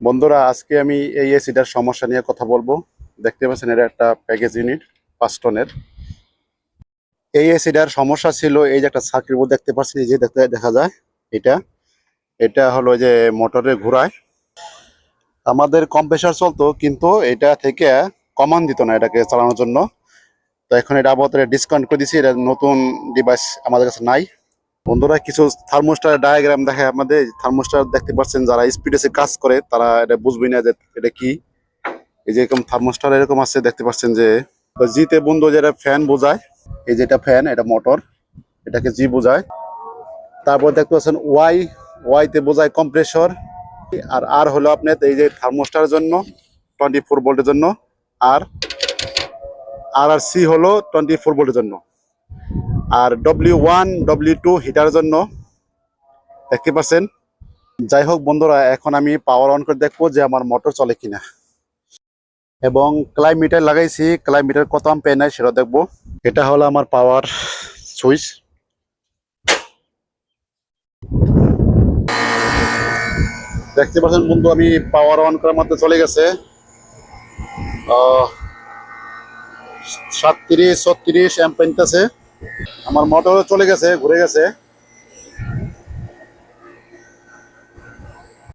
বন্ধুরা, আজকে আমি এই এসিটার সমস্যা নিয়ে কথা বলবো। দেখতে পাচ্ছেন, এটা একটা প্যাকেজ ইউনিট 5 টনের। এই এসিটার সমস্যা ছিল এই যে একটা সার্কিট বোর্ড দেখতে পাচ্ছেন, এই যে দেখা যায় এটা এটা হলো যে মোটরের ঘোড়ায় আমাদের কম্প্রেসার চলতো, কিন্তু এটা থেকে কমান্ড দিত না এটাকে চালানোর জন্য। তো এখন এটা আপাতত ডিসকাউন্ট করে দিছি, এটা নতুন ডিভাইস আমাদের কাছে নাই। বন্ধুরা, কিছু থার্মোস্টার ডায়াগ্রাম দেখে আপনাদের। থার্মোস্টার দেখতে পাচ্ছেন, যারা স্পিড এসে কাজ করে তারা এটা বুঝবে না যে এটা কি। এই যে এরকম থার্মোস্টার এরকম আছে, দেখতে পাচ্ছেন যে জিতে বন্ধু যেটা ফ্যান বোঝায়। এই যেটা ফ্যান, এটা মোটর, এটাকে জি বোঝায়। তারপর দেখতে পাচ্ছেন ওয়াই, ওয়াইতে বোঝায় কম্প্রেসর। আর আর হলো আপনার এই যে থার্মোস্টারের জন্য 24 ভোল্টের জন্য। আর আর আর সি হলো 24 ভোল্টের জন্য। আর W1 W2 হিটারের জন্য, দেখতে পাচ্ছেন। যাই হোক বন্ধুরা, এখন আমি পাওয়ার অন করে দেখবো যে আমার মোটর চলে কিনা। এবং ক্লাইমিটার লাগাইছি, ক্লাইমিটার কত আম্পিয়ার নেয় সেটা দেখবো। এটা হলো আমার পাওয়ার সুইচ। দেখতে পাচ্ছেন বন্ধু, আমি পাওয়ার অন করার মধ্যে চলে গেছে 37-36 অ্যাম্প আছে। আমার মোটরও চলে গেছে, ঘুরে গেছে।